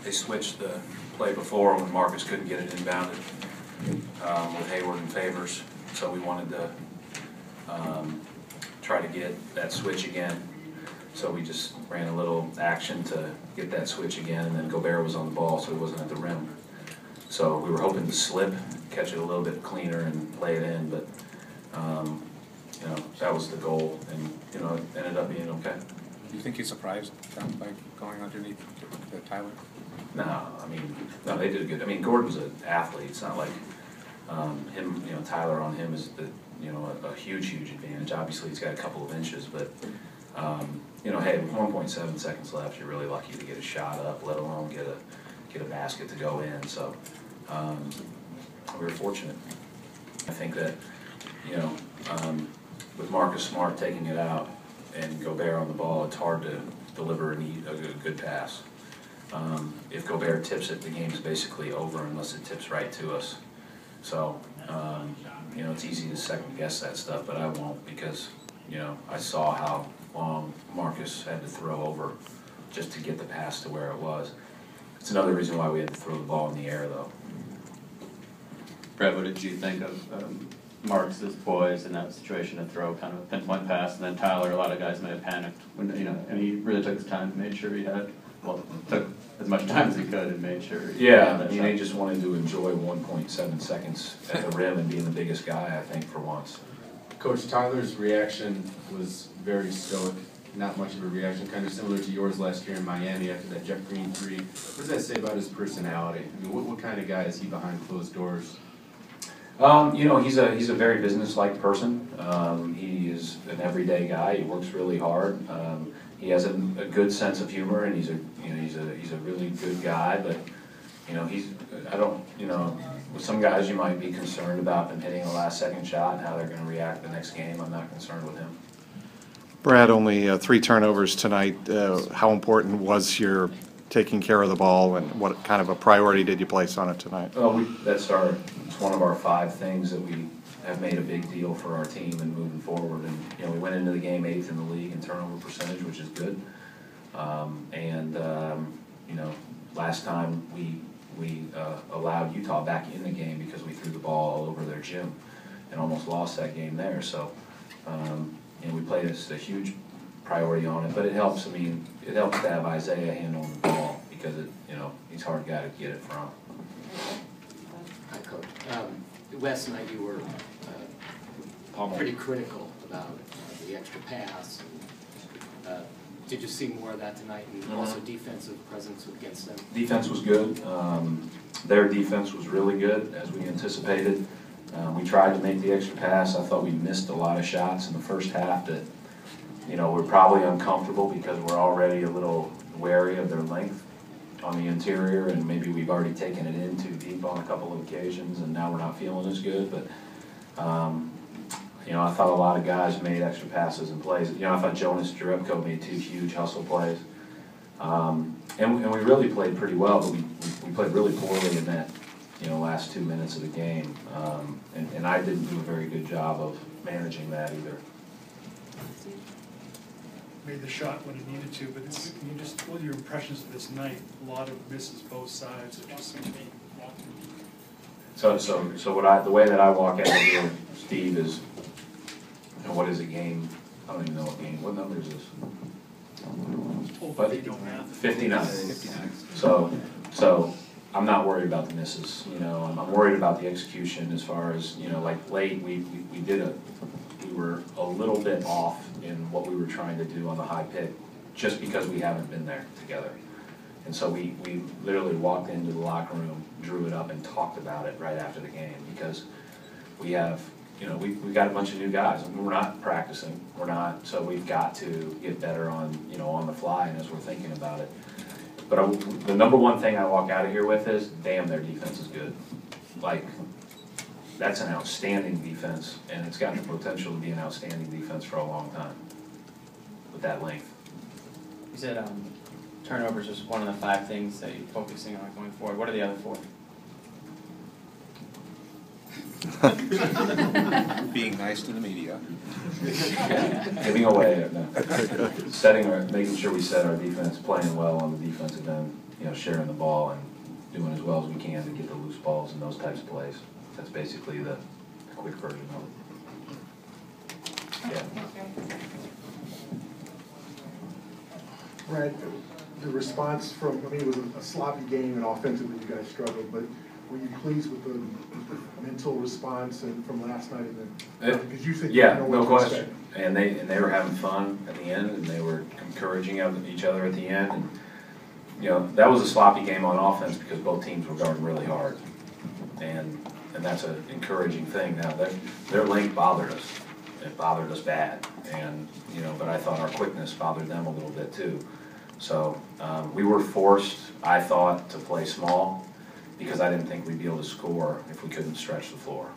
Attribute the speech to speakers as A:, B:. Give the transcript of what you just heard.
A: they switched the play before when Marcus couldn't get it inbounded with Hayward and Favors. So we wanted to try to get that switch again. So we just ran a little action to get that switch again, and then Gobert was on the ball, so he wasn't at the rim. So we were hoping to slip, catch it a little bit cleaner and play it in, but you know, that was the goal, and you know, it ended up being okay.
B: Do you think you surprised them by going underneath Tyler?
A: No, I mean, no, they did good. I mean, Gordon's an athlete. It's not like him, you know, Tyler on him is the, you know, a huge advantage. Obviously, he's got a couple of inches, but you know, hey, with 1.7 seconds left, you're really lucky to get a shot up, let alone get a basket to go in. So we were fortunate. I think that, you know, with Marcus Smart taking it out and Gobert on the ball, it's hard to deliver a good pass. If Gobert tips it, the game's basically over unless it tips right to us. So, you know, it's easy to second guess that stuff, but I won't, because, you know, I saw how long Marcus had to throw over just to get the pass to where it was. It's another reason why we had to throw the ball in the air, though.
C: Brett, what did you think of Marcus's poise in that situation to throw kind of a pinpoint pass, and then Tyler, a lot of guys may have panicked when, you know, and he really took his time, made sure he had, well, took as much time as he could and made sure he
A: yeah, I mean, they just wanted to enjoy 1.7 seconds at the rim and being the biggest guy, I think, for once.
D: Coach, Tyler's reaction was very stoic, not much of a reaction, kind of similar to yours last year in Miami after that Jeff Green three. What does that say about his personality? I mean, what kind of guy is he behind closed doors?
A: You know, he's a very business-like person. He is an everyday guy. He works really hard. He has a good sense of humor, and he's a really good guy. But you know, you know, with some guys you might be concerned about them hitting a last-second shot and how they're going to react the next game. I'm not concerned with him.
B: Brad, only 3 turnovers tonight. How important was your taking care of the ball, and what kind of a priority did you place on it tonight?
A: Well, it's one of our 5 things that we have made a big deal for our team and moving forward. And you know, we went into the game 8th in the league in turnover percentage, which is good. You know, last time we allowed Utah back in the game because we threw the ball all over their gym and almost lost that game there. So, and we played a huge priority on it, but it helps. I mean, it helps to have Isaiah handling the ball because you know, he's a hard guy to get it from.
E: Hi, Coach. Last night you were pretty critical about the extra pass. Did you see more of that tonight, and also defensive presence against them?
A: Defense was good. Their defense was really good, as we anticipated. We tried to make the extra pass. I thought we missed a lot of shots in the first half that, you know, we're probably uncomfortable because we're already a little wary of their length on the interior, and maybe we've already taken it in too deep on a couple of occasions, and now we're not feeling as good. But you know, I thought a lot of guys made extra passes and plays. You know, I thought Jonas Jerebko made 2 huge hustle plays, and we really played pretty well, but we played really poorly in that, you know, last 2 minutes of the game, and I didn't do a very good job of managing that either.
F: Made the shot when it needed to, but what are your impressions of this night? A lot of misses both sides. It just seemed to be.
A: So the way that I walk out of here, Steve, is, you know, what is a game? I don't even know what game. What number is this? 59. So I'm not worried about the misses. You know, I'm worried about the execution as far as, you know, like late we were a little bit off in what we were trying to do on the high pick, just because we haven't been there together. And so we literally walked into the locker room, drew it up, and talked about it right after the game, because we have, you know, we've got a bunch of new guys. We're not practicing. We're not, so we've got to get better on, you know, on the fly and as we're thinking about it. But the number one thing I walk out of here with is, damn, their defense is good. Like, that's an outstanding defense, and it's got the potential to be an outstanding defense for a long time with that length.
G: You said turnovers is one of the 5 things that you're focusing on going forward. What are the other 4?
B: Being nice to the media.
A: Giving away, no. Making sure we set our defense, playing well on the defensive end. you know, sharing the ball and doing as well as we can to get the loose balls and those types of plays. That's basically the quick version of it. Yeah.
H: Brad, the response from, I mean, it was a sloppy game and offensively you guys struggled, but were you pleased with the mental response and from last night? Because you said you
A: Yeah,
H: didn't know
A: no
H: what to
A: question.
H: expect.
A: And they were having fun at the end, and they were encouraging of each other at the end. And, you know, that was a sloppy game on offense because both teams were guarding really hard. And that's an encouraging thing. Now, their length bothered us. It bothered us bad. And, you know, but I thought our quickness bothered them a little bit too. So we were forced, I thought, to play small because I didn't think we'd be able to score if we couldn't stretch the floor.